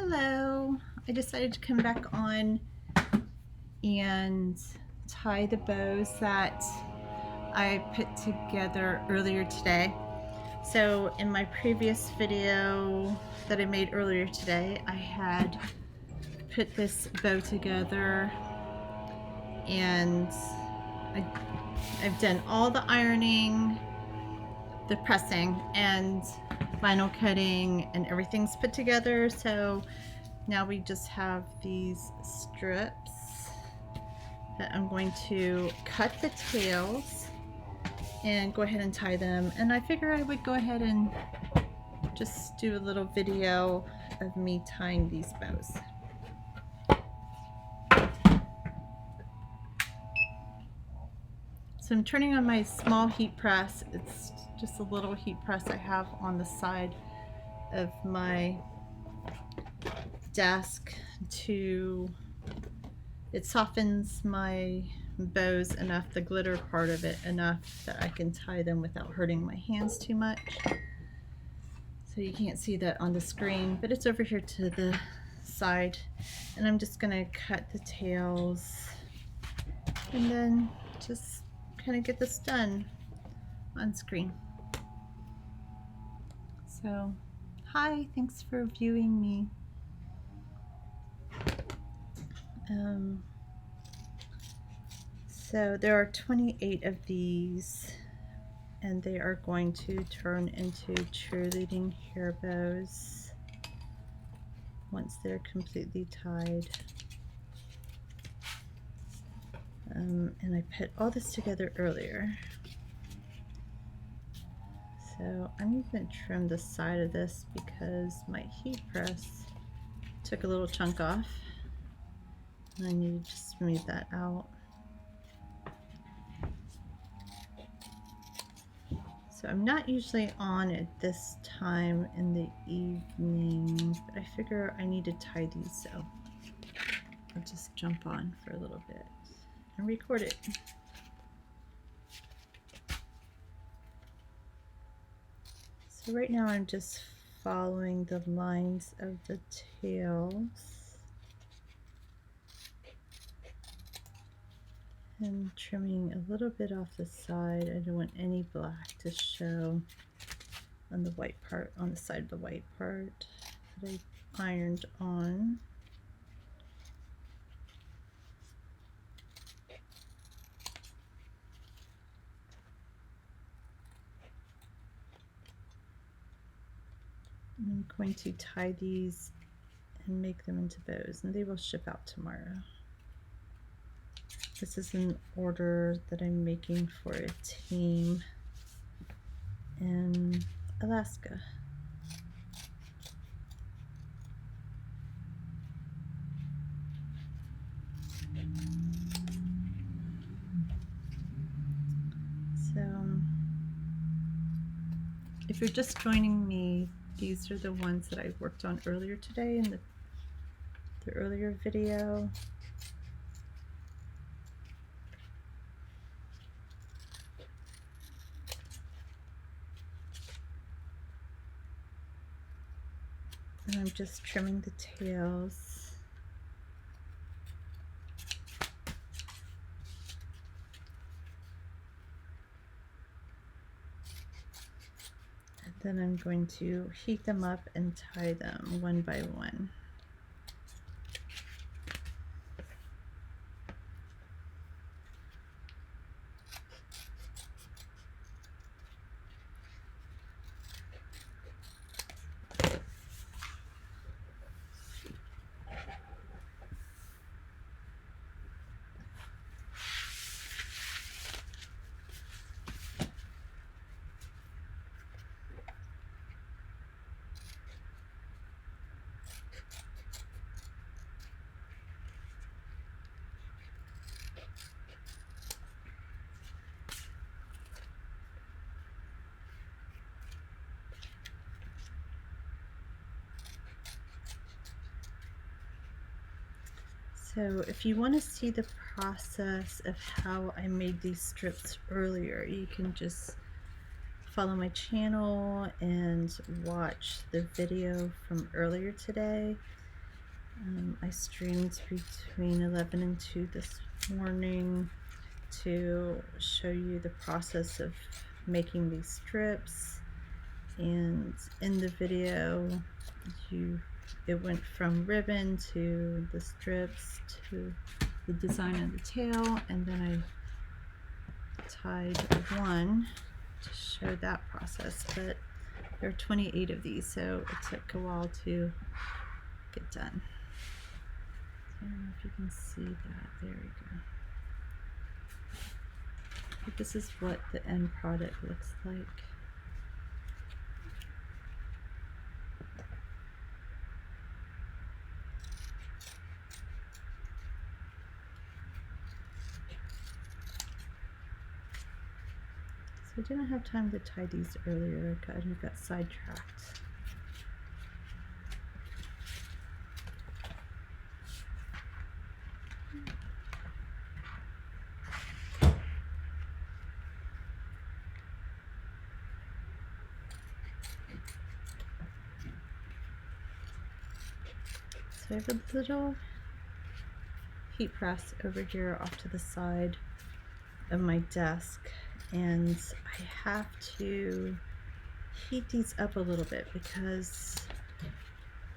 Hello, I decided to come back on and tie the bows that I put together earlier today. So in my previous video that I made earlier today, I had put this bow together and I've done all the ironing, the pressing, and vinyl cutting, and everything's put together. So now we just have these strips that I'm going to cut the tails and go ahead and tie them. And I figure I would go ahead and just do a little video of me tying these bows. So I'm turning on my small heat press. It's just a little heat press I have on the side of my desk it softens my bows enough, the glitter part of it enough, that I can tie them without hurting my hands too much. So you can't see that on the screen, but it's over here to the side. And I'm just gonna cut the tails and then just kind of get this done on screen. So, hi, thanks for viewing me. So there are 28 of these, and they are going to turn into cheerleading hair bows once they're completely tied. And I put all this together earlier. So I'm going to trim the side of this because my heat press took a little chunk off, and I need to smooth that out. So I'm not usually on at this time in the evening, but I figure I need to tie these, so I'll just jump on for a little bit and record it. So right now I'm just following the lines of the tails and trimming a little bit off the side. I don't want any black to show on the white part, on the side of the white part that I ironed on. I'm going to tie these and make them into bows, and they will ship out tomorrow. This is an order that I'm making for a team in Alaska. So if you're just joining me, these are the ones that I worked on earlier today in the earlier video. And I'm just trimming the tails. And then I'm going to heat them up and tie them one by one. So if you want to see the process of how I made these strips earlier, you can just follow my channel and watch the video from earlier today. I streamed between 11 and 2 this morning to show you the process of making these strips, and in the video it went from ribbon to the strips to the design of the tail, and then I tied one to show that process. But there are 28 of these, so it took a while to get done. I don't know if you can see that. There we go. But this is what the end product looks like. So I didn't have time to tie these earlier. I kind of got sidetracked. So I have a little heat press over here off to the side of my desk, and I have to heat these up a little bit because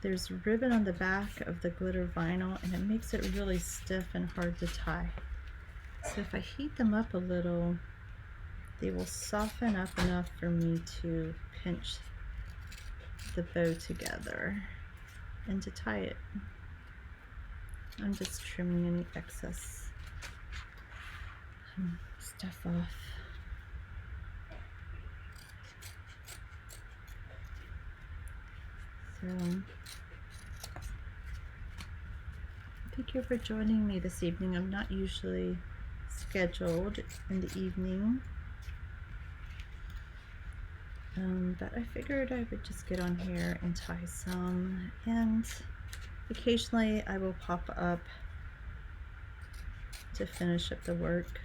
there's ribbon on the back of the glitter vinyl and it makes it really stiff and hard to tie. So if I heat them up a little, they will soften up enough for me to pinch the bow together and to tie it. I'm just trimming any excess stuff off. So thank you for joining me this evening. I'm not usually scheduled in the evening, but I figured I would just get on here and tie some, and occasionally I will pop up to finish up the work.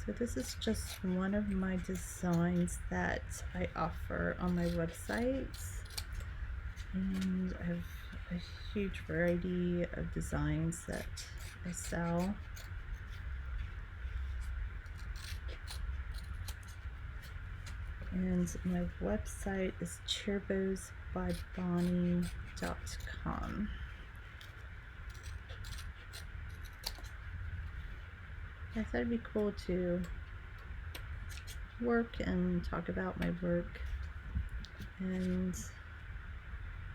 So this is just one of my designs that I offer on my website, and I have a huge variety of designs that I sell. And my website is cheerbowsbybonnie.com. I thought it'd be cool to work and talk about my work, and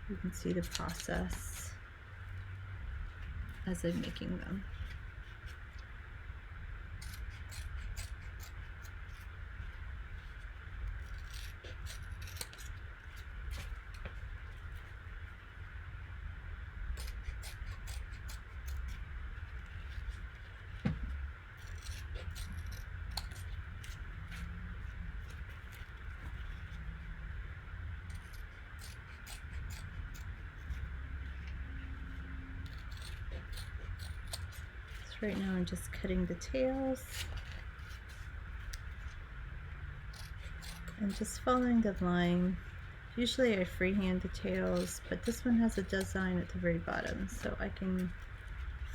you can see the process as I'm making them. Right now I'm just cutting the tails and just following the line. Usually I freehand the tails, but this one has a design at the very bottom, so I can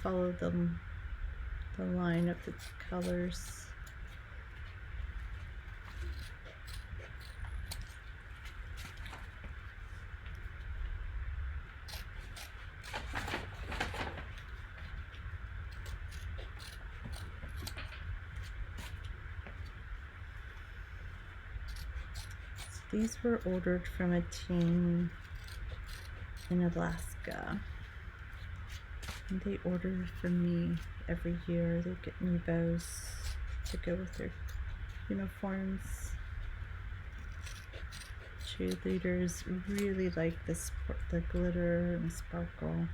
follow the line of the colors. These were ordered from a team in Alaska, and they order from me every year. They get new bows to go with their uniforms. Cheerleaders really like the glitter and sparkle.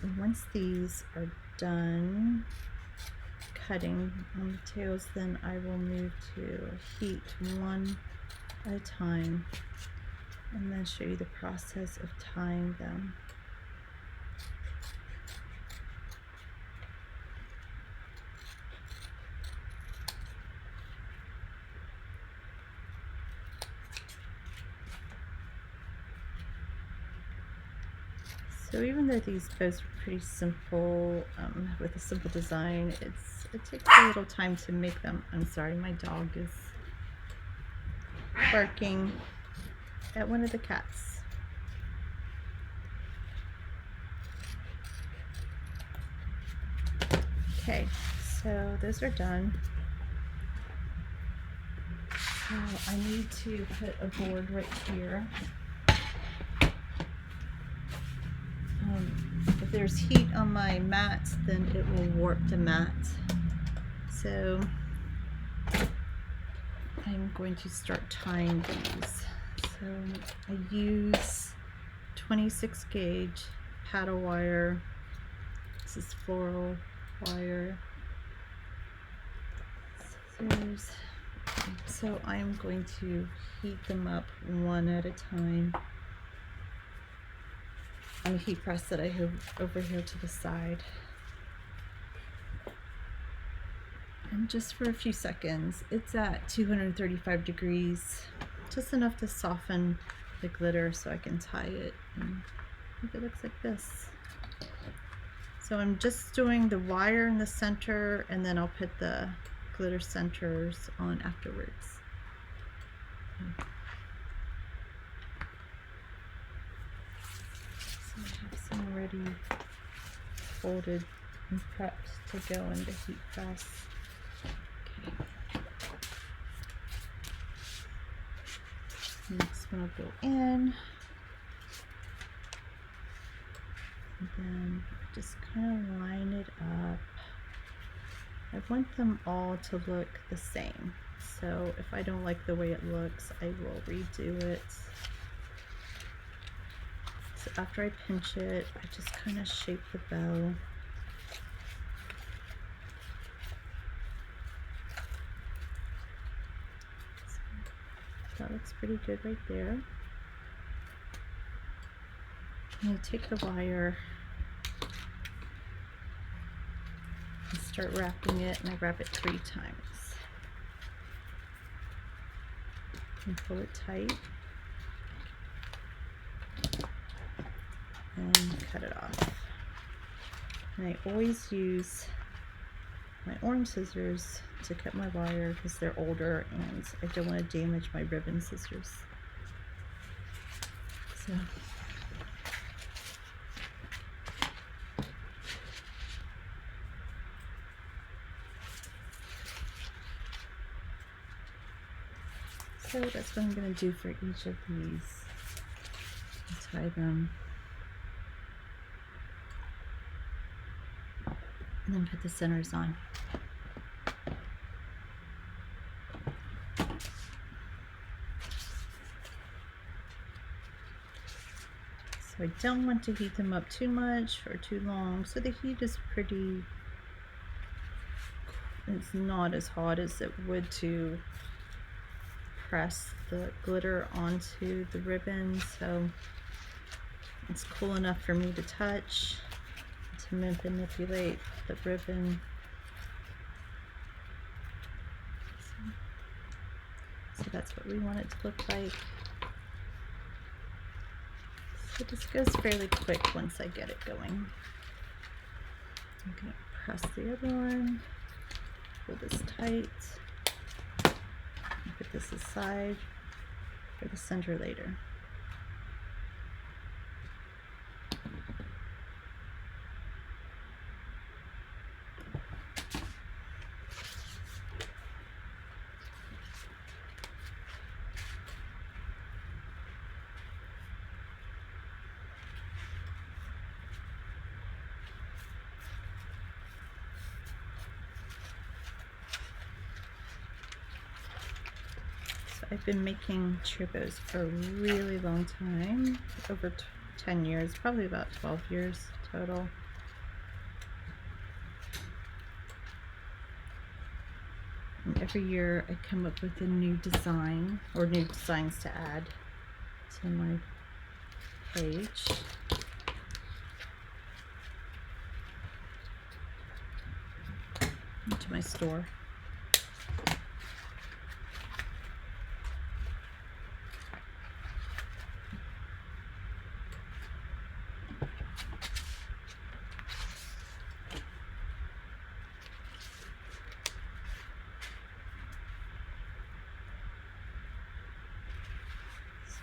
And once these are done cutting on the tails, then I will move to heat one at a time and then show you the process of tying them. So even though these bows are pretty simple, with a simple design, it takes a little time to make them. I'm sorry, my dog is barking at one of the cats. Okay, so those are done. So I need to put a board right here. If there's heat on my mat, then it will warp the mat. So I'm going to start tying these. So I use 26 gauge paddle wire. This is floral wire. Scissors. So I'm going to heat them up one at a time on a heat press that I have over here to the side. And just for a few seconds. It's at 235 degrees, just enough to soften the glitter so I can tie it. And I think it looks like this. So I'm just doing the wire in the center, and then I'll put the glitter centers on afterwards. So I have some already folded and prepped to go in the heat press. Next one will go in, and then just kind of line it up. I want them all to look the same, so if I don't like the way it looks, I will redo it. So after I pinch it, I just kind of shape the bow. That looks pretty good right there. I'm going to take the wire and start wrapping it, and I wrap it 3 times. And pull it tight. And cut it off. And I always use my orange scissors to cut my wire because they're older and I don't want to damage my ribbon scissors. So that's what I'm going to do for each of these. I'll tie them. And then put the centers on. So I don't want to heat them up too much or too long. So the heat is pretty, it's not as hot as it would to press the glitter onto the ribbon. So it's cool enough for me to touch, to manipulate the ribbon. So that's what we want it to look like. So this goes fairly quick once I get it going. I'm going to press the other one, pull this tight, and put this aside for the center later. I've been making cheer bows for a really long time, over 10 years, probably about 12 years total. And every year I come up with a new design or new designs to add to my page. To my store.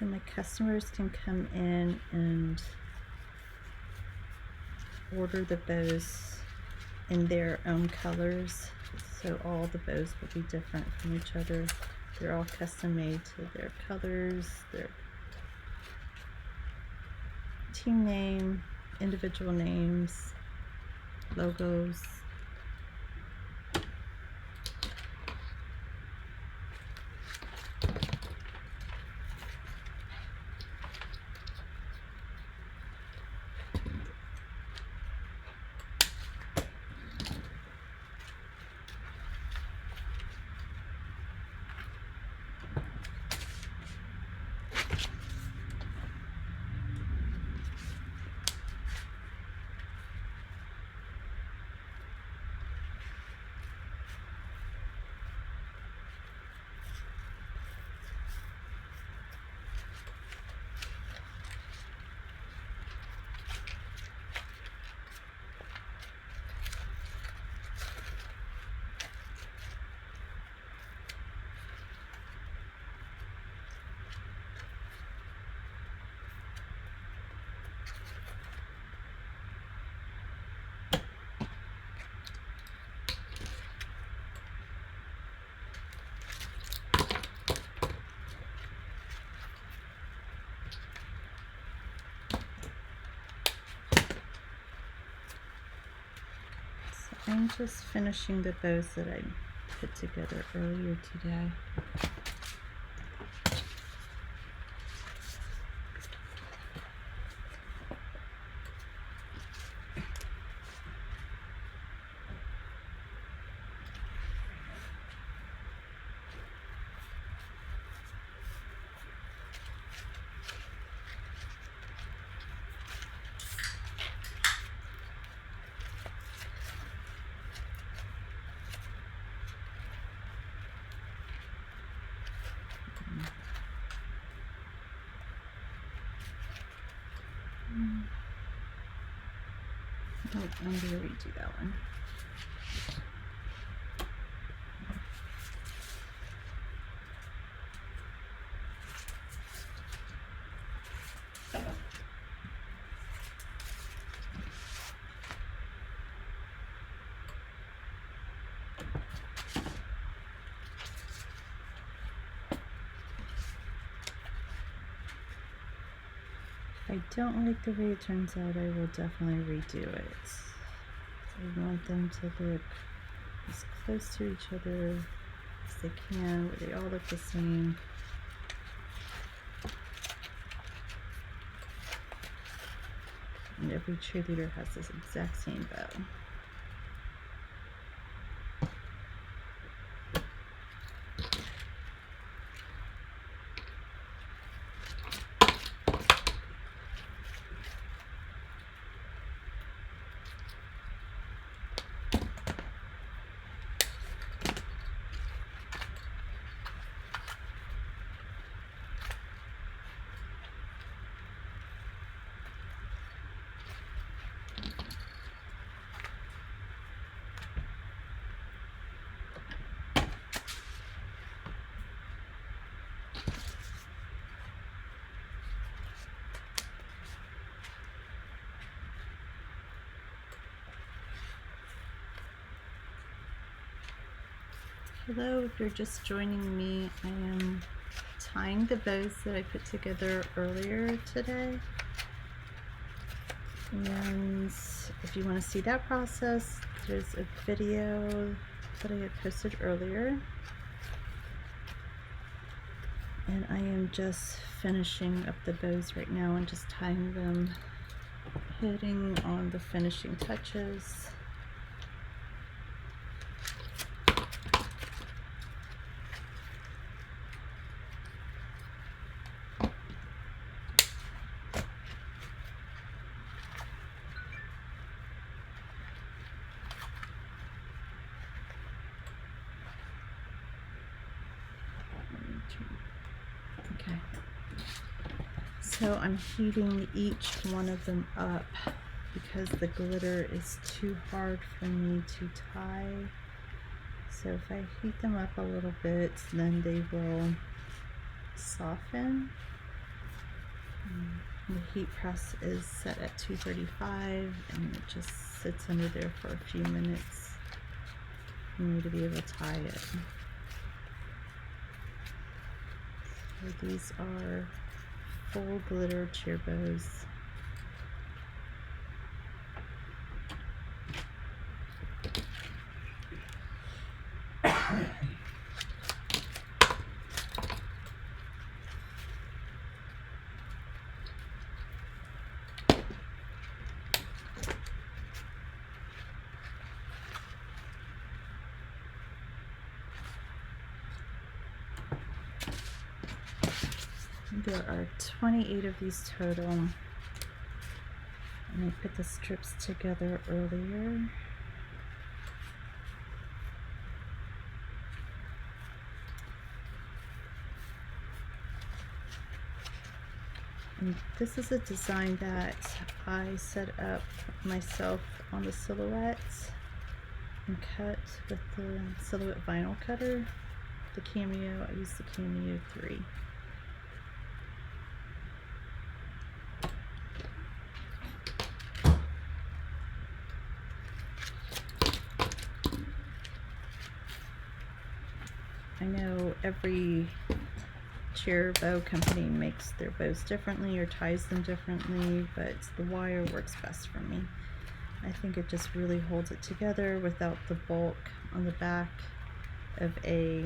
So my customers can come in and order the bows in their own colors. So all the bows will be different from each other. They're all custom made to their colors, their team name, individual names, logos. I'm just finishing the bows that I put together earlier today. Oh, I'm going to redo that one. If I don't like the way it turns out, I will definitely redo it. I want them to look as close to each other as they can, where they all look the same. And every cheerleader has this exact same bow. Hello, if you're just joining me, I am tying the bows that I put together earlier today. And if you want to see that process, there's a video that I had posted earlier. And I am just finishing up the bows right now and just tying them, hitting on the finishing touches. Okay, so I'm heating each one of them up because the glitter is too hard for me to tie. So if I heat them up a little bit, then they will soften. The heat press is set at 235 and it just sits under there for a few minutes for me to be able to tie it. So these are full glitter cheer bows. There are 28 of these total, and I put the strips together earlier. And this is a design that I set up myself on the silhouette and cut with the silhouette vinyl cutter. The Cameo, I used the Cameo 3. I know every cheer bow company makes their bows differently or ties them differently, but the wire works best for me. I think it just really holds it together without the bulk on the back of a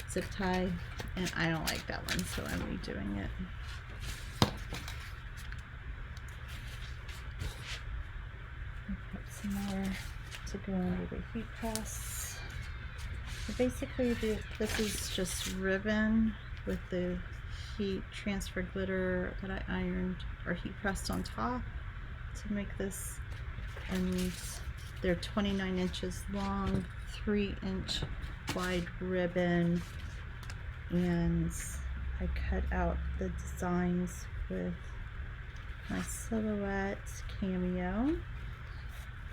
zip tie, and I don't like that one, so I'm redoing it. I'll put some more to go under the heat press. So basically this is just ribbon with the heat transfer glitter that I ironed or heat pressed on top to make this, and they're 29 inches long, 3-inch wide ribbon, and I cut out the designs with my silhouette Cameo,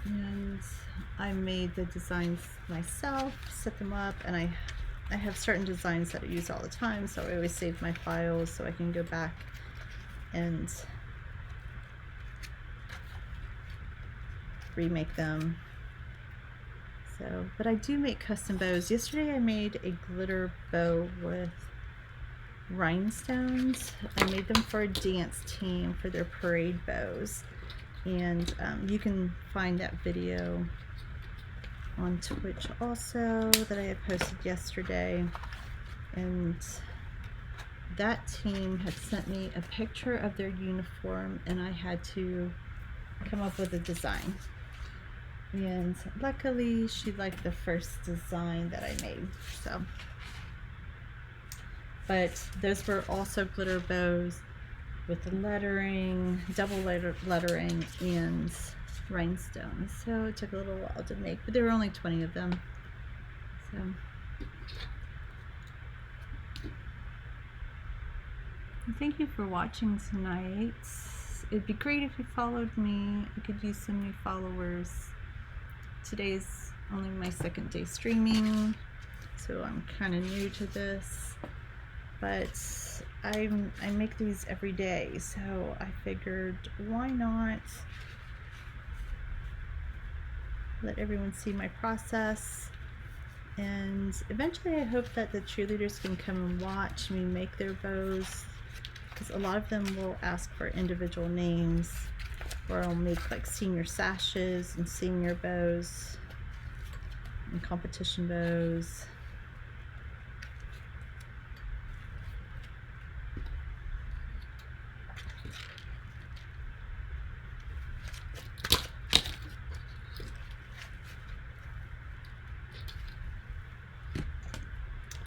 and I made the designs myself, set them up, and I have certain designs that I use all the time, so I always save my files so I can go back and remake them. So, but I do make custom bows. Yesterday I made a glitter bow with rhinestones. I made them for a dance team for their parade bows, and you can find that video on Twitch also that I had posted yesterday. And that team had sent me a picture of their uniform, and I had to come up with a design, and luckily she liked the first design that I made. So, but those were also glitter bows with the lettering, double lettering, and rhinestones. So it took a little while to make, but there were only 20 of them. So thank you for watching tonight. It'd be great if you followed me. I could use some new followers. Today's only my second day streaming, so I'm kind of new to this, but I make these every day, so I figured why not let everyone see my process. And eventually I hope that the cheerleaders can come and watch me make their bows, because a lot of them will ask for individual names, or I'll make like senior sashes and senior bows and competition bows.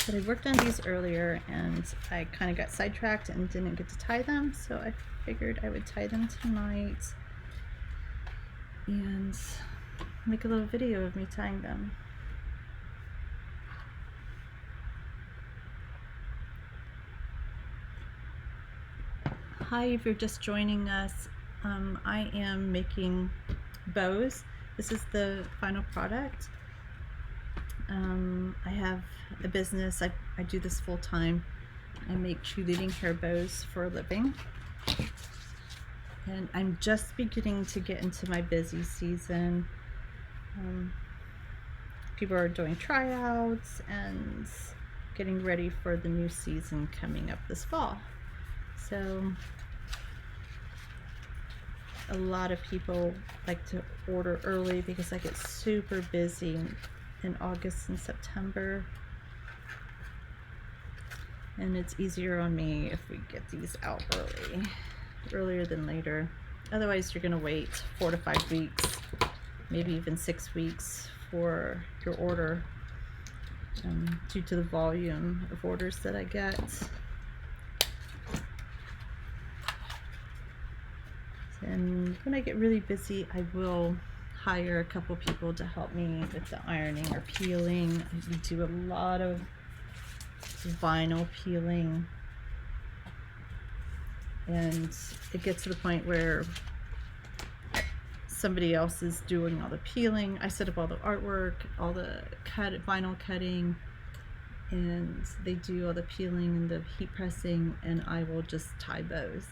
But I worked on these earlier and I kind of got sidetracked and didn't get to tie them, so I figured I would tie them tonight and make a little video of me tying them. Hi, if you're just joining us, I am making bows. This is the final product. I have a business. I do this full time. I make cheerleading hair bows for a living. And I'm just beginning to get into my busy season. People are doing tryouts and getting ready for the new season coming up this fall. So a lot of people like to order early because I get super busy in August and September. And it's easier on me if we get these out earlier than later. Otherwise, you're gonna wait 4 to 5 weeks, maybe even 6 weeks for your order, due to the volume of orders that I get. And when I get really busy, I will hire a couple people to help me with the ironing or peeling. We do a lot of vinyl peeling, and it gets to the point where somebody else is doing all the peeling. I set up all the artwork, all the vinyl cutting, and they do all the peeling and the heat pressing, and I will just tie bows.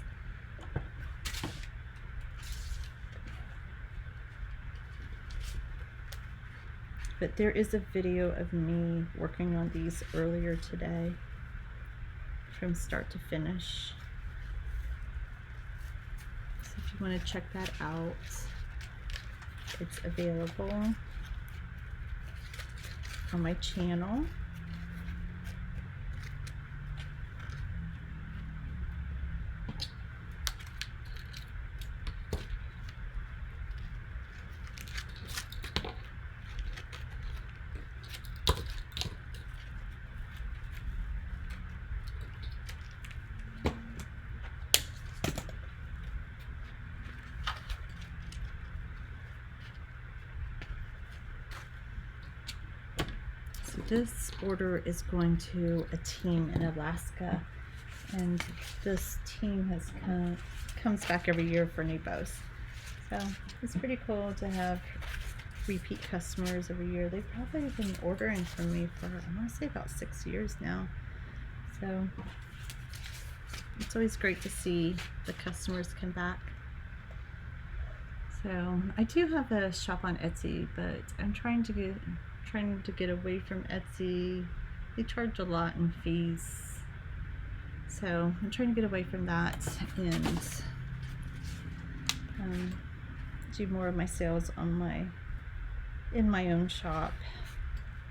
But there is a video of me working on these earlier today from start to finish. So if you want to check that out, it's available on my channel. This order is going to a team in Alaska, and this team comes back every year for new bows. So it's pretty cool to have repeat customers every year. They've probably been ordering from me for, I want to say, about 6 years now. So it's always great to see the customers come back. So I do have a shop on Etsy, but I'm trying to get away from Etsy. They charge a lot in fees, so I'm trying to get away from that and do more of my sales in my own shop.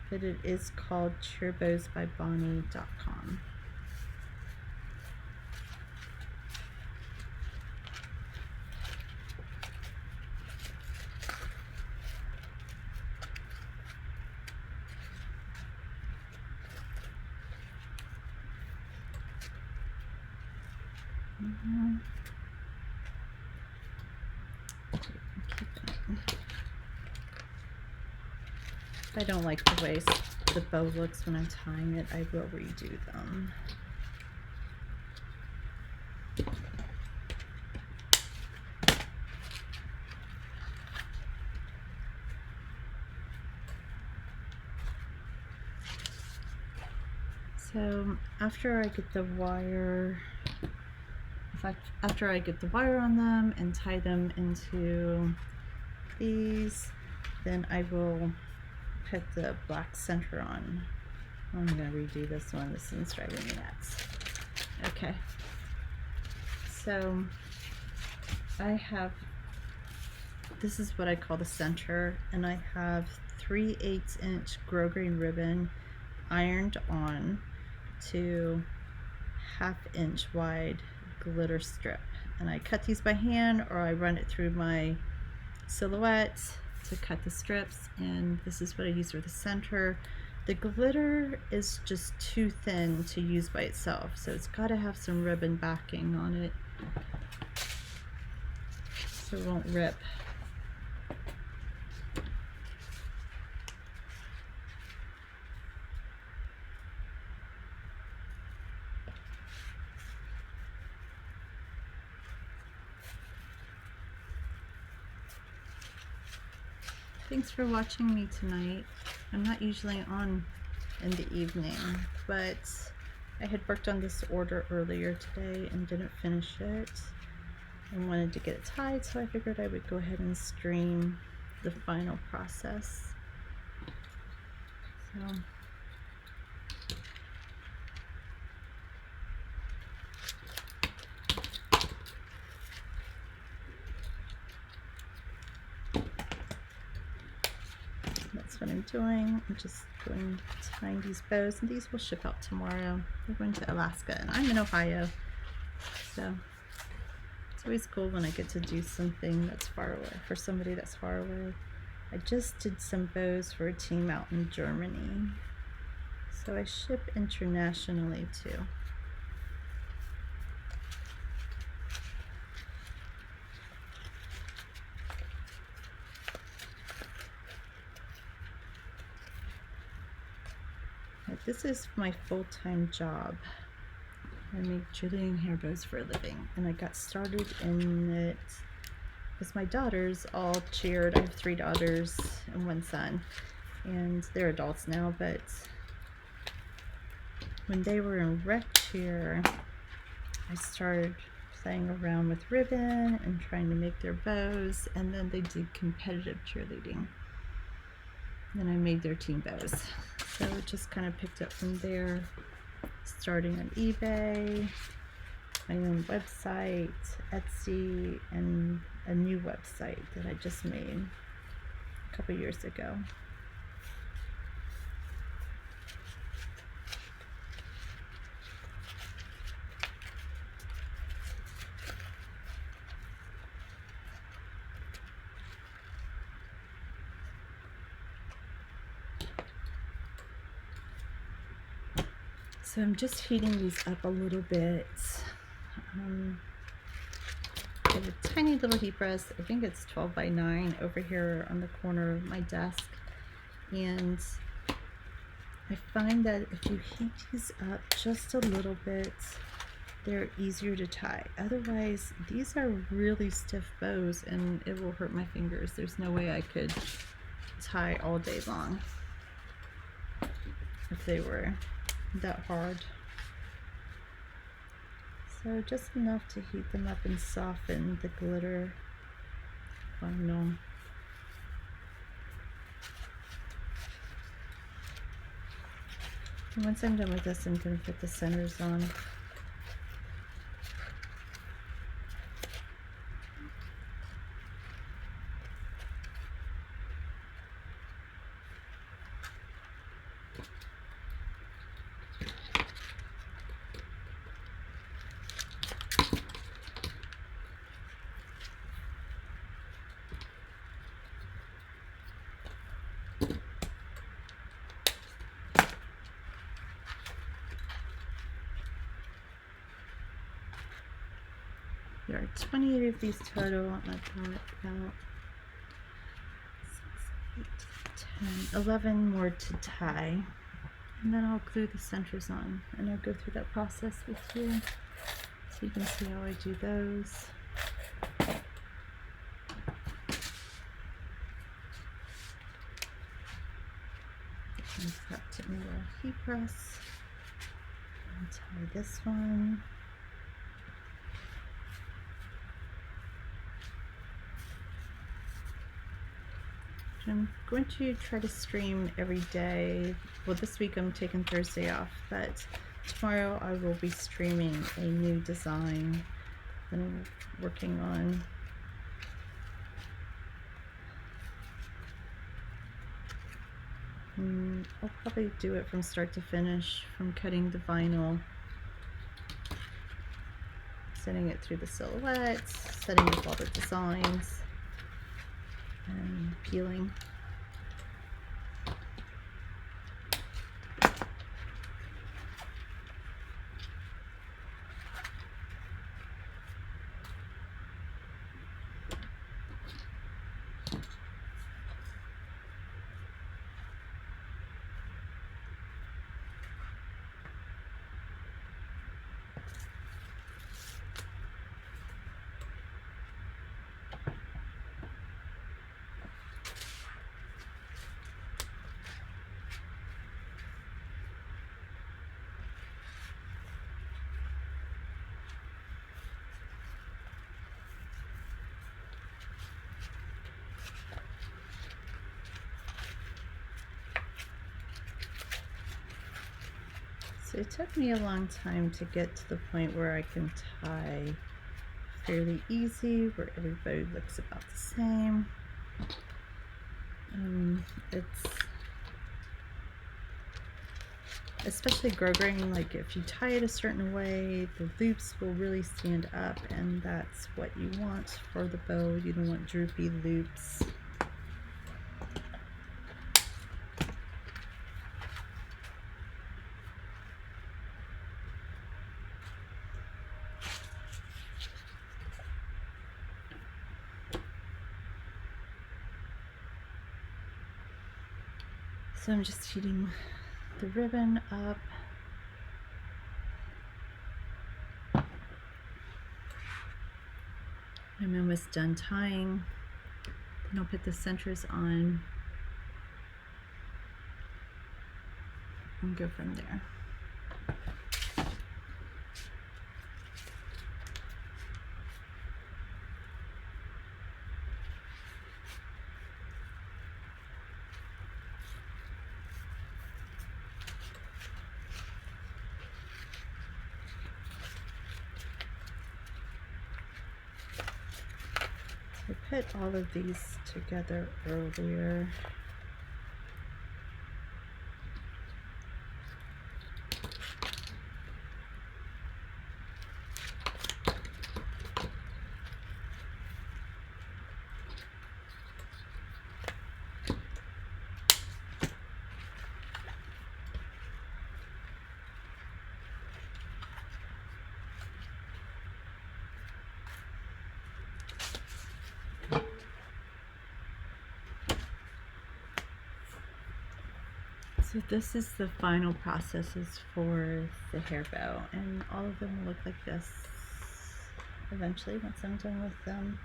But it is called cheerbowsbybonnie.com. If I don't like the way the bow looks when I'm tying it, I will redo them. So after I get the wire, after I get the wire on them and tie them into these, then I will put the black center on. I'm gonna redo this one. This one's driving me nuts. Okay. So I have, this is what I call the center, and I have 3/8 inch grosgrain ribbon ironed on to 1/2 inch wide glitter strip, and I cut these by hand, or I run it through my silhouette to cut the strips, and this is what I use for the center. The glitter is just too thin to use by itself, so it's got to have some ribbon backing on it so it won't rip. Thanks for watching me tonight. I'm not usually on in the evening, but I had worked on this order earlier today and didn't finish it. I wanted to get it tied, so I figured I would go ahead and stream the final process. So that's what I'm doing. I'm just going to tying these bows, and these will ship out tomorrow. They're going to Alaska, and I'm in Ohio, so it's always cool when I get to do something that's far away for somebody that's far away. I just did some bows for a team out in Germany, so I ship internationally too. This is my full-time job. I make cheerleading hair bows for a living, and I got started in it because my daughters all cheered. I have 3 daughters and 1 son, and they're adults now, but when they were in rec cheer, I started playing around with ribbon and trying to make their bows, and then they did competitive cheerleading. Then I made their team bows. So it just kind of picked up from there, starting on eBay, my own website, Etsy, and a new website that I just made a couple years ago. So I'm just heating these up a little bit. I have a tiny little heat press. I think it's 12 by 9 over here on the corner of my desk. And I find that if you heat these up just a little bit, they're easier to tie. Otherwise, these are really stiff bows and it will hurt my fingers. There's no way I could tie all day long if they were that hard. So just enough to heat them up and soften the glitter vinyl. And once I'm done with this, I'm going to put the centers on. There are 28 of these total. I've got about 6, 8, 10, 11 more to tie. And then I'll glue the centers on, and I'll go through that process with you so you can see how I do those. I've got to my little heat press and tie this one. I'm going to try to stream every day. Well, this week I'm taking Thursday off, but tomorrow I will be streaming a new design that I'm working on. I'll probably do it from start to finish, from cutting the vinyl, setting it through the silhouettes, setting up all the designs, and peeling. So it took me a long time to get to the point where I can tie fairly easy, where everybody looks about the same. It's especially grosgrain, like if you tie it a certain way, the loops will really stand up, and that's what you want for the bow. You don't want droopy loops. So I'm just heating the ribbon up. I'm almost done tying. Then I'll put the centers on and go from there. I put all of these together earlier. So this is the final processes for the hair bow, and all of them will look like this eventually once I'm done with them.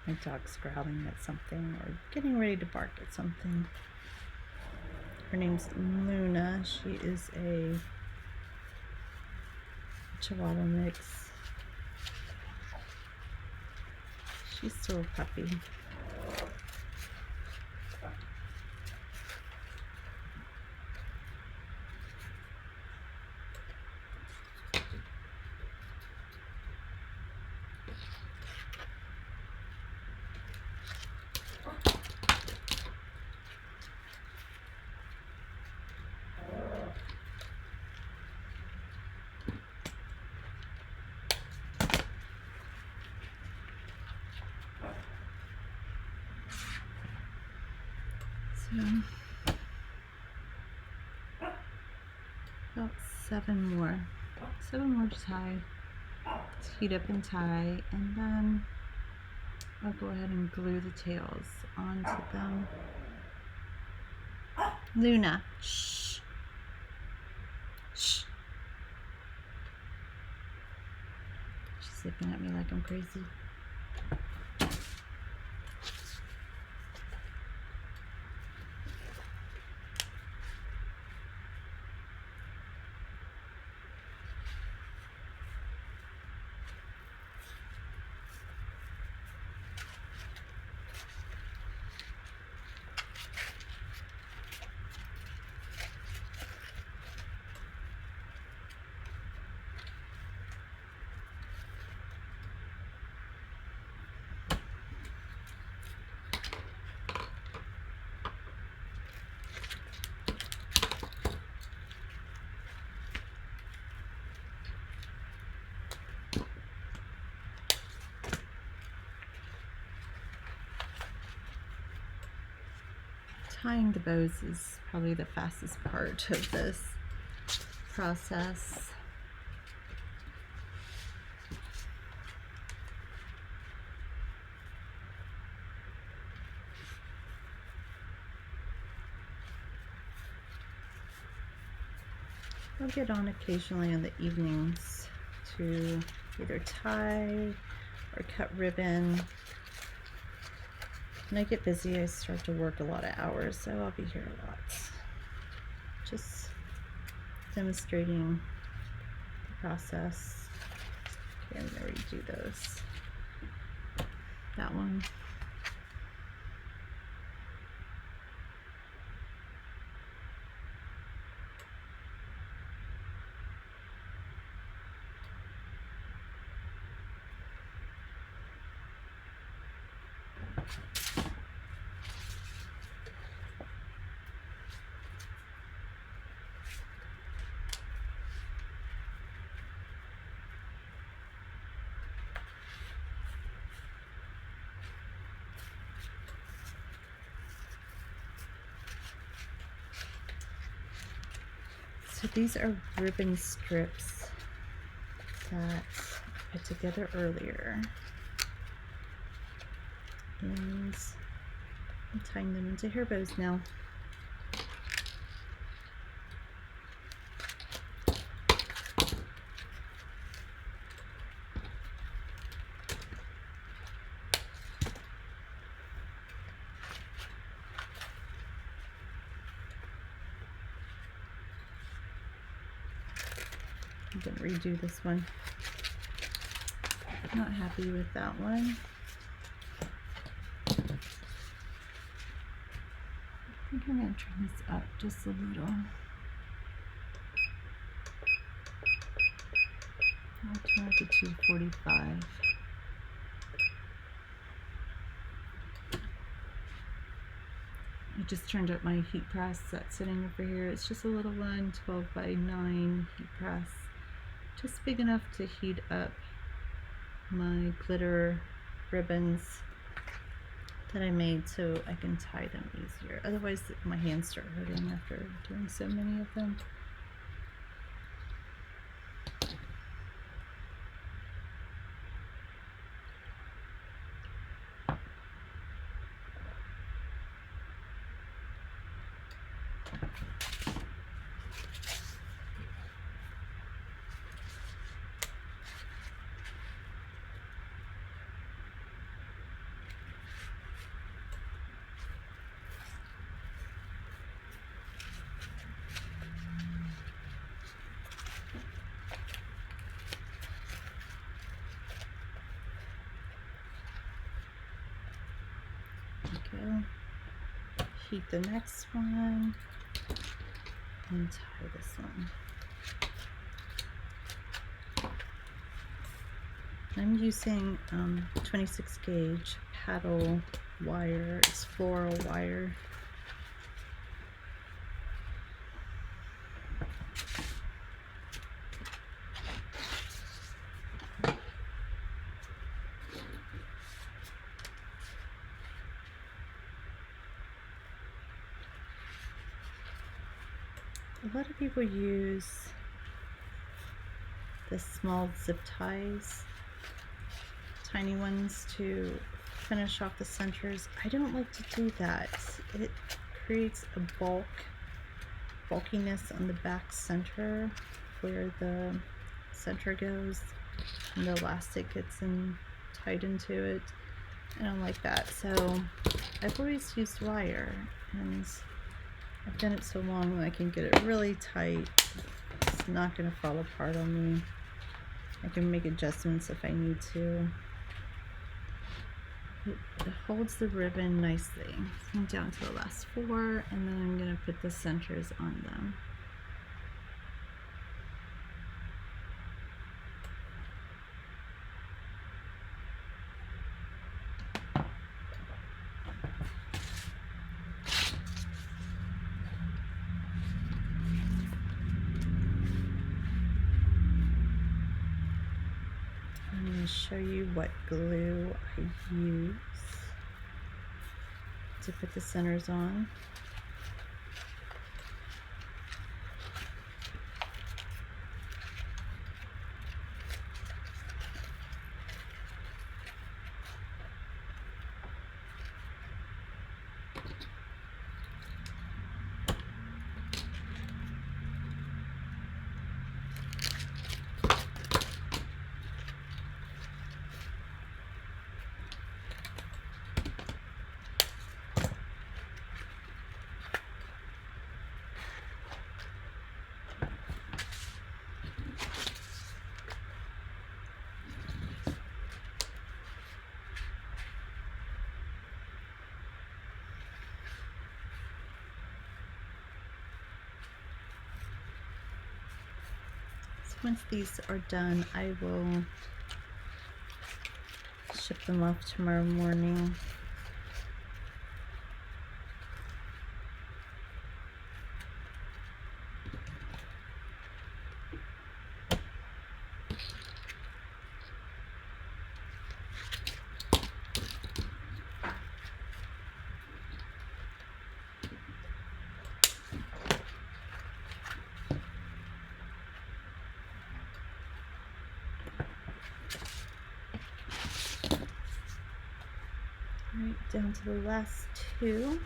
My dog's growling at something or getting ready to bark at something. Her name's Luna. She is a Chihuahua mix. She's still a puppy. So, about 7 more to tie, to heat up and tie, and then I'll go ahead and glue the tails onto them. Luna, shh. Shh. She's looking at me like I'm crazy. Tying the bows is probably the fastest part of this process. I'll get on occasionally in the evenings to either tie or cut ribbon. when I get busy, I start to work a lot of hours, so I'll be here a lot. Just demonstrating the process. Okay, I'm gonna redo those. That one. So these are ribbon strips that I put together earlier, and I'm tying them into hair bows now. I'm gonna redo this one. Not happy with that one. I think I'm gonna turn this up just a little. I'll turn it to 245. I just turned up my heat press that's sitting over here. It's just a little one, 12 by 9 heat press. Just big enough to heat up my glitter ribbons that I made so I can tie them easier. Otherwise my hands start hurting after doing so many of them. Go. Heat the next one and tie this one. I'm using 26 gauge paddle wire. It's floral wire. A lot of people use the small zip ties, tiny ones, to finish off the centers. I don't like to do that. It creates a bulkiness on the back center where the center goes and the elastic gets tied into it. I don't like that, so I've always used wire, and I've done it so long that I can get it really tight. It's not going to fall apart on me. I can make adjustments if I need to. It holds the ribbon nicely. I'm down to the last 4, and then I'm going to put the centers on them. I'm going to show you what glue I use to put the centers on. once these are done, I will ship them off tomorrow morning. Right down to the last two.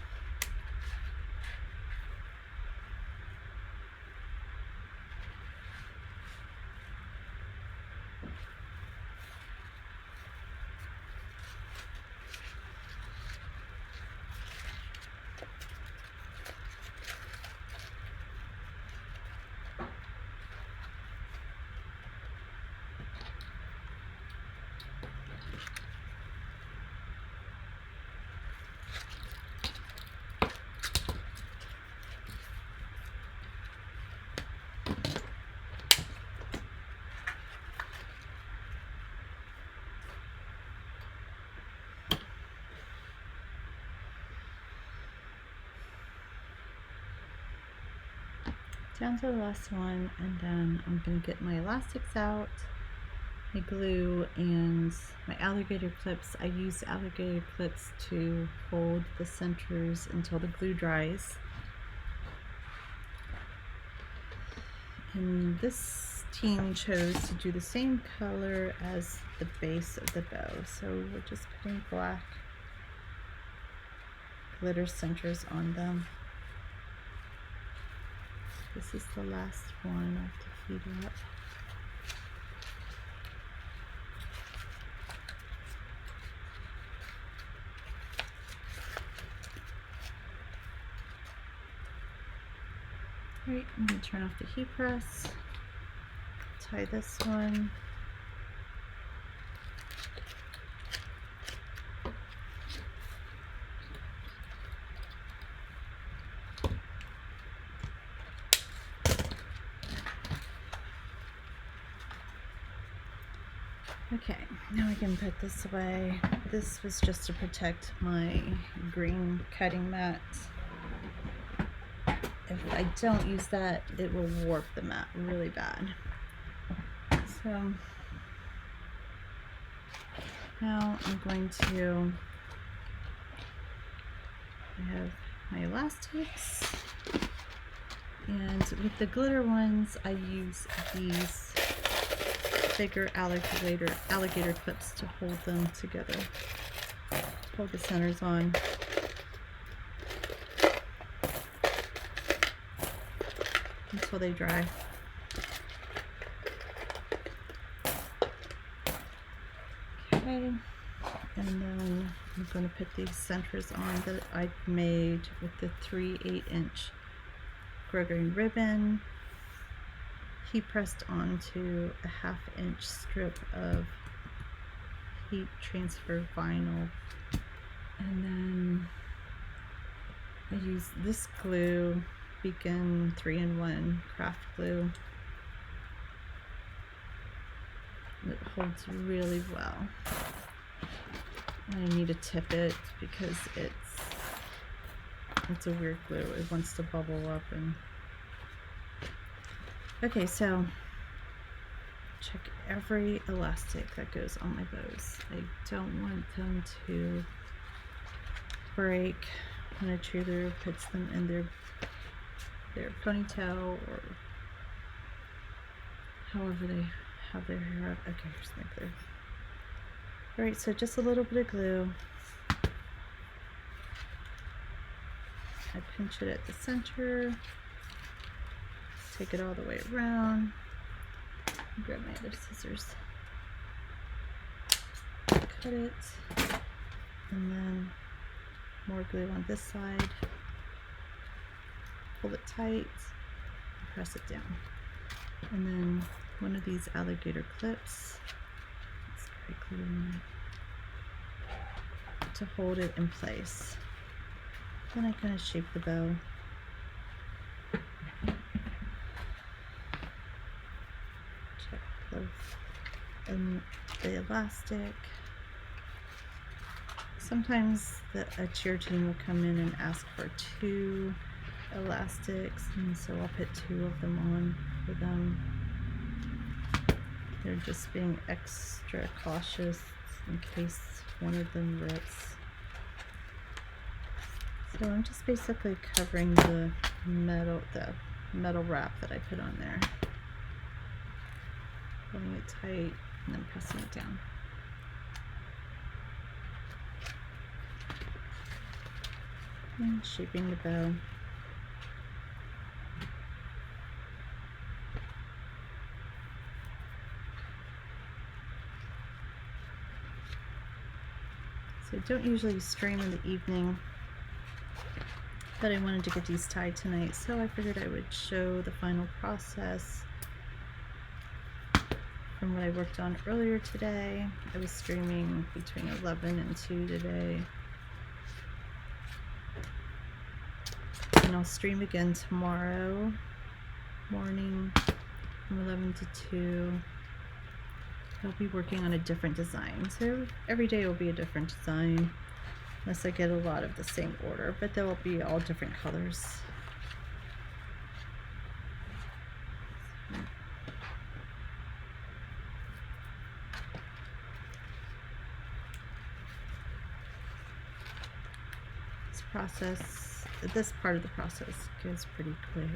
Down to the last one, and then I'm going to get my elastics out, my glue, and my alligator clips. I use alligator clips to hold the centers until the glue dries. And this team chose to do the same color as the base of the bow, so we're just putting black glitter centers on them. This is the last one I have to heat up. Alright, I'm going to turn off the heat press, tie this one. Okay, now I can put this away. This was just to protect my green cutting mat. If I don't use that, it will warp the mat really bad. So now I'm going to, I have my elastics, and with the glitter ones, I use these bigger alligator clips to hold them together, hold the centers on. Until they dry. Okay, and then I'm going to put these centers on that I made with the 3/8" Gregory ribbon, heat pressed onto a 1/2" strip of heat transfer vinyl, and then I use this glue, Beacon 3-in-1 craft glue. It holds really well. And I need to tip it because it's a weird glue. It wants to bubble up. And okay, so check every elastic that goes on my bows. I don't want them to break when a cheerleader puts them in their ponytail or however they have their hair up. Okay, here's my glue. Alright, so just a little bit of glue. I pinch it at the center, take it all the way around, grab my other scissors, cut it, and then more glue on this side. Pull it tight, and press it down. And then one of these alligator clips, it's very glue in it, to hold it in place. Then I kind of shape the bow. check the elastic. Sometimes a cheer team will come in and ask for 2 elastics, and so I'll put 2 of them on for them. They're just being extra cautious in case one of them rips. So I'm just basically covering the metal wrap that I put on there, holding it tight and then pressing it down. And shaping the bow. So I don't usually stream in the evening, but I wanted to get these tied tonight, so I figured I would show the final process from what I worked on earlier today. I was streaming between 11 and 2 today. And I'll stream again tomorrow morning from 11 to 2. I'll be working on a different design, so every day will be a different design, unless I get a lot of the same order, but they'll be all different colors. This part of the process goes pretty quick.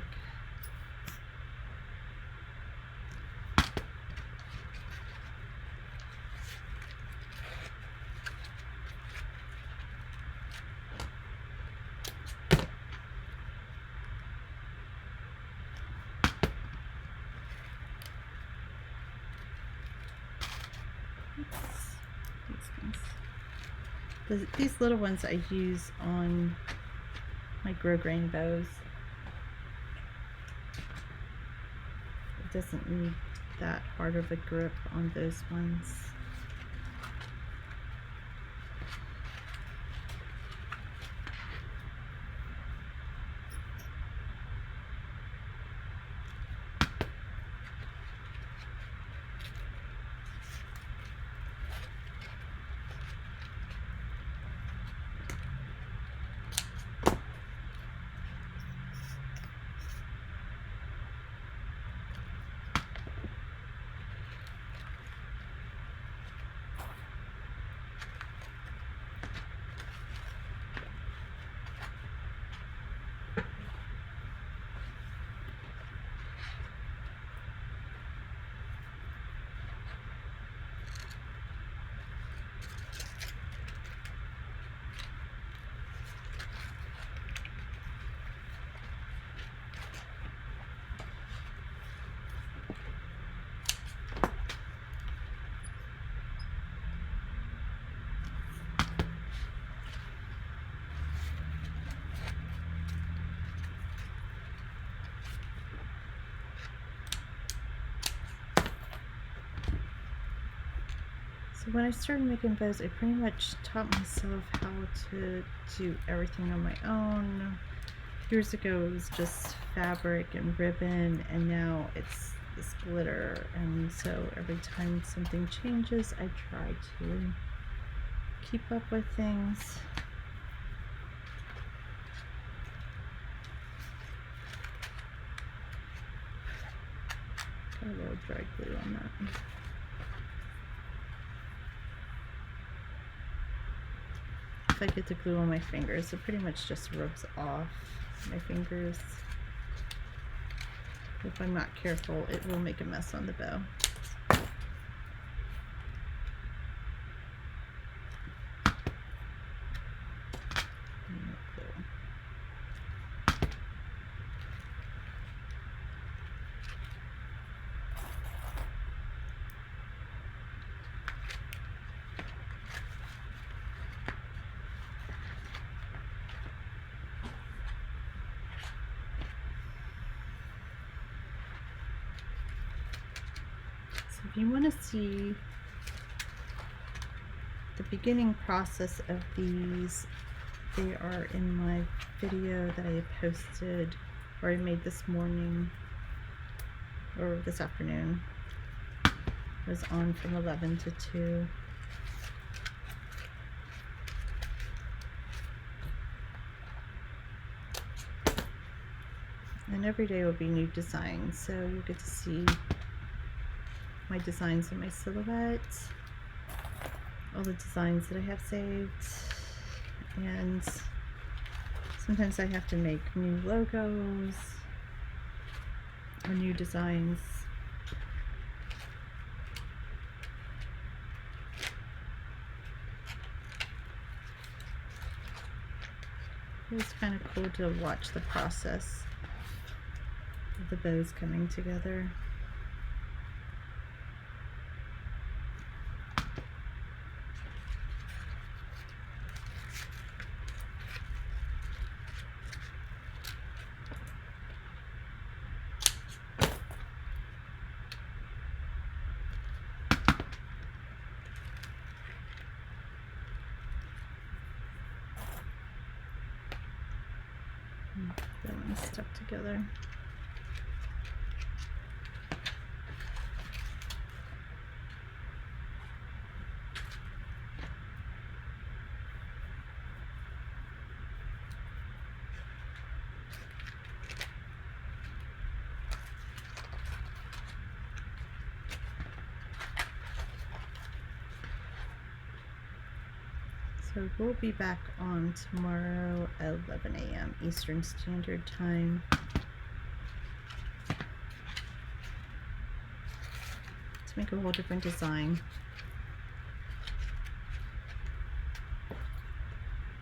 These little ones I use on my grosgrain bows. It doesn't need that hard of a grip on those ones. So when I started making bows, I pretty much taught myself how to do everything on my own. Years ago it was just fabric and ribbon, and now it's this glitter, and so every time something changes I try to keep up with things. Got a little dry glue on that. If I get the glue on my fingers, it pretty much just rubs off my fingers. If I'm not careful, it will make a mess on the bow. If you want to see the beginning process of these, they are in my video that I posted, or I made this morning or this afternoon. was on from 11 to 2. And every day will be new designs, so you'll get to see my designs in my silhouette, all the designs that I have saved, and sometimes I have to make new logos or new designs. It was kind of cool to watch the process of the bows coming together. That one's stuck together. So we'll be back on tomorrow at 11 a.m. Eastern Standard Time. To make a whole different design.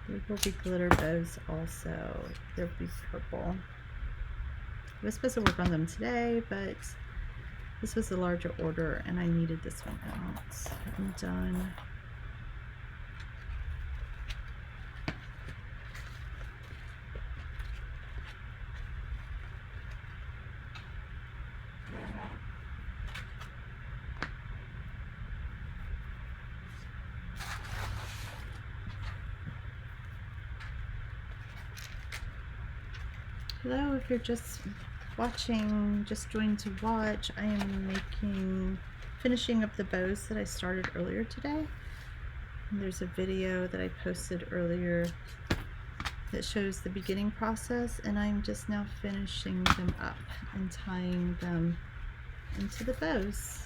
There will be glitter bows also. They'll be purple. I was supposed to work on them today, but this was a larger order and I needed this one out. I'm done. Hello, if you're just watching, just joined to watch, I am finishing up the bows that I started earlier today. And there's a video that I posted earlier that shows the beginning process, and I'm just now finishing them up and tying them into the bows.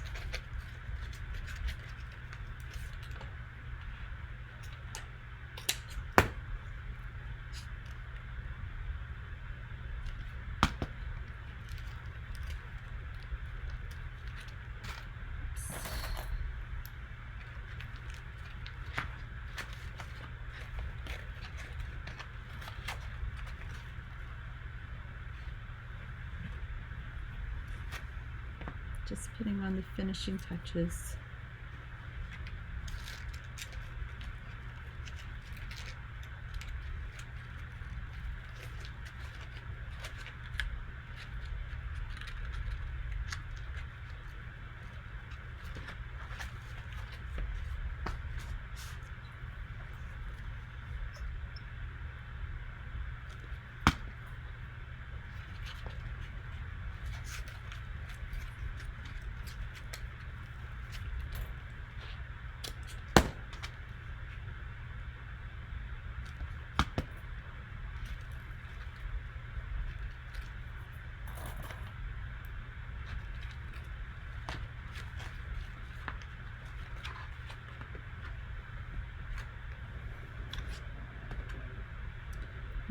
Just putting on the finishing touches.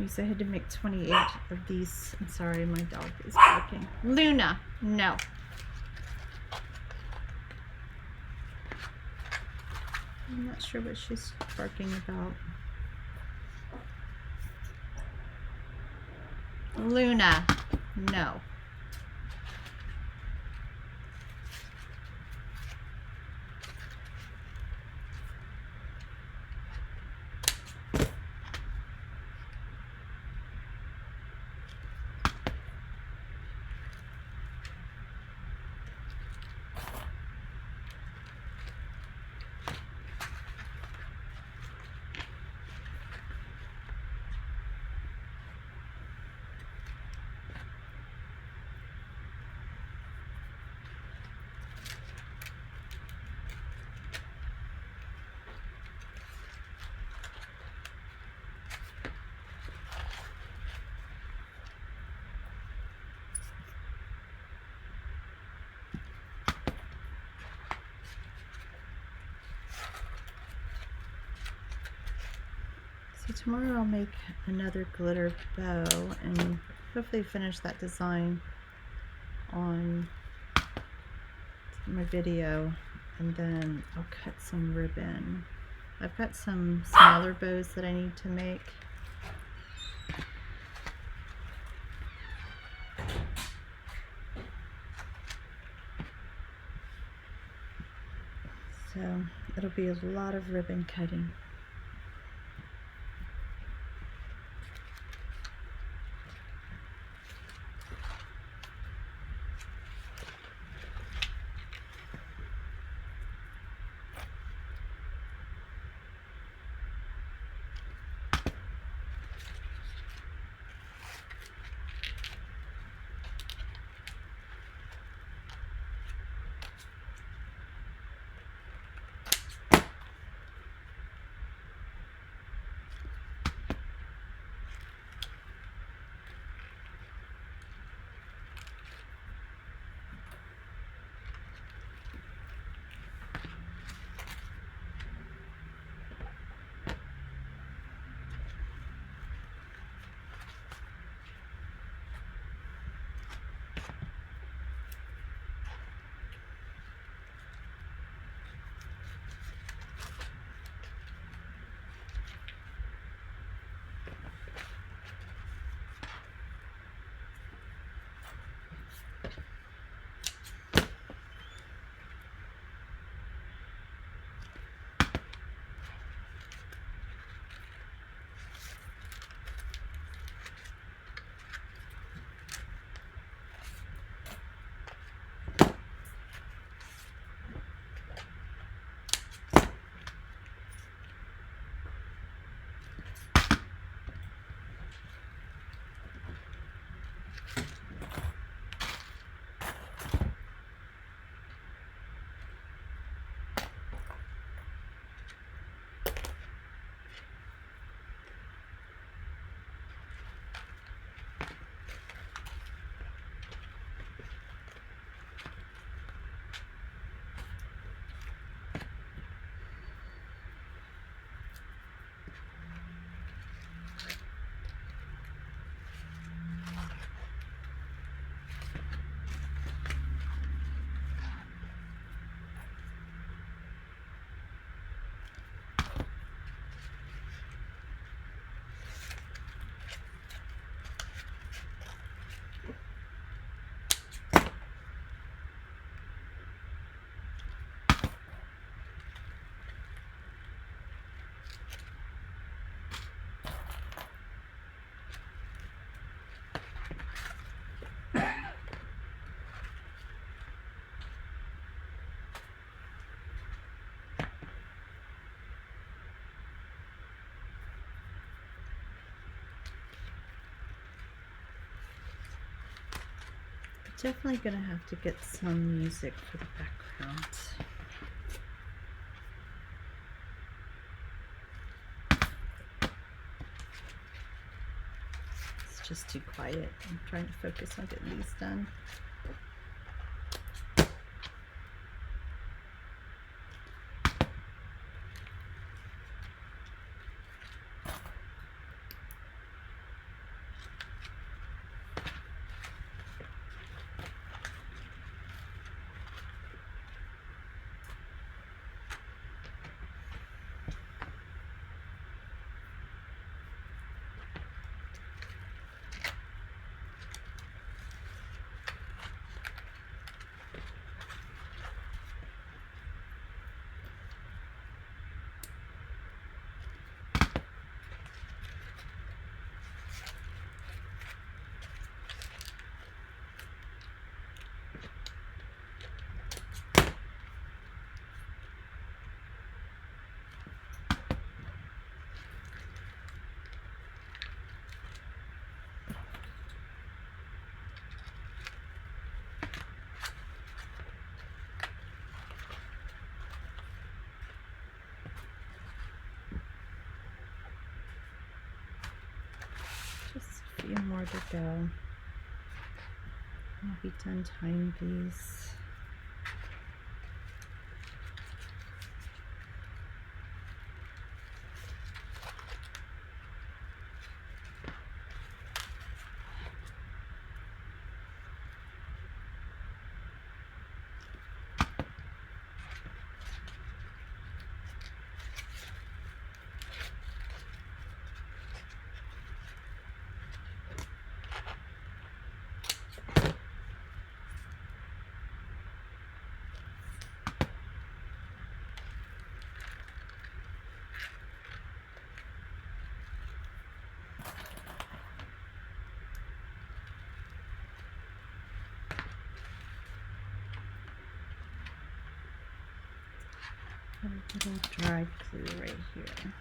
So I had to make 28 of these. I'm sorry, my dog is barking. Luna, no. I'm not sure what she's barking about. Luna, no. tomorrow I'll make another glitter bow and hopefully finish that design on my video, and then I'll cut some ribbon. I've got some smaller bows that I need to make. So it'll be a lot of ribbon cutting. Definitely gonna have to get some music for the background. It's just too quiet. I'm trying to focus on getting these done. Just a few more to go. I'll be done tying these. have a little drive through right here.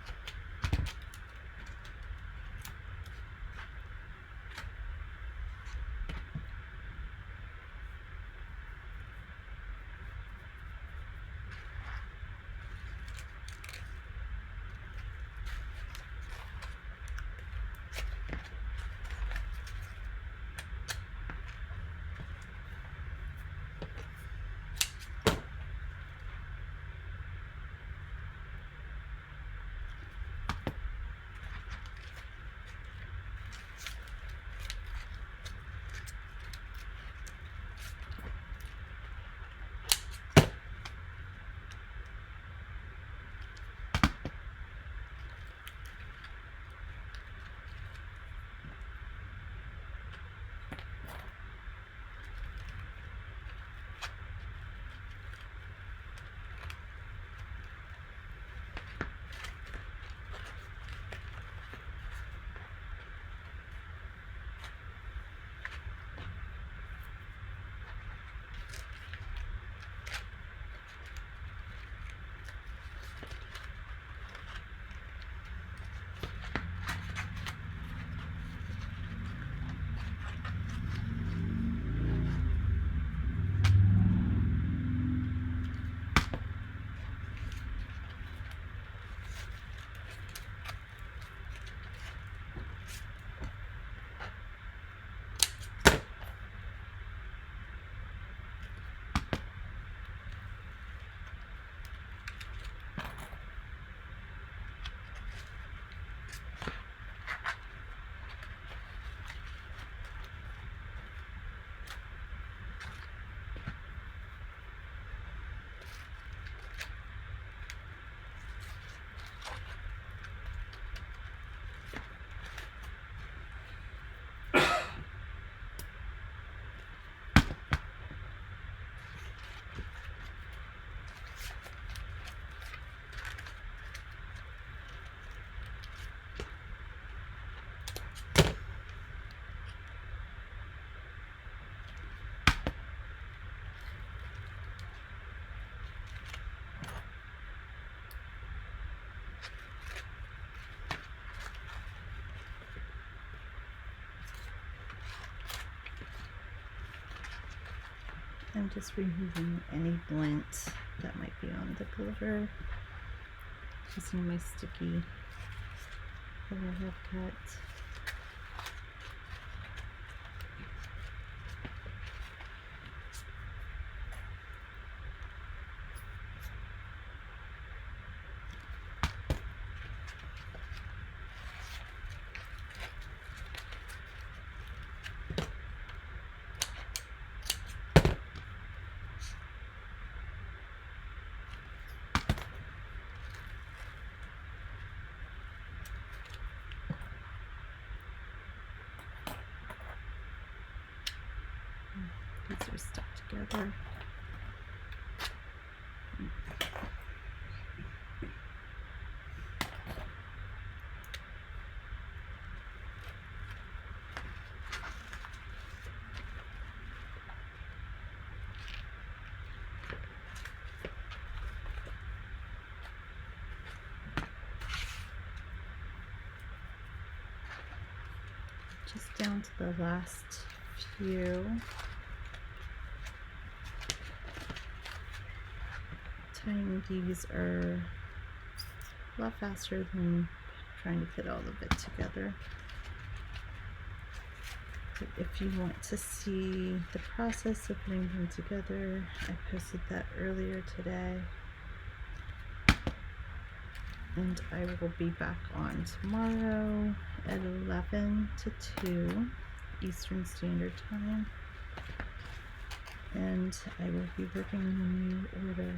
I'm just removing any lint that might be on the glitter using my sticky that I have cut. These are stuck together. Just down to the last few. Tying these are a lot faster than trying to fit all of it together. But if you want to see the process of putting them together, I posted that earlier today. And I will be back on tomorrow at 11 to 2 Eastern Standard Time. And I will be working on a new order.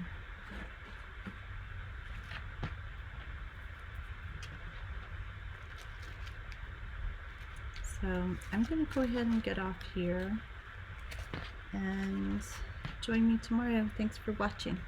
So I'm going to go ahead and get off here, and join me tomorrow. Thanks for watching.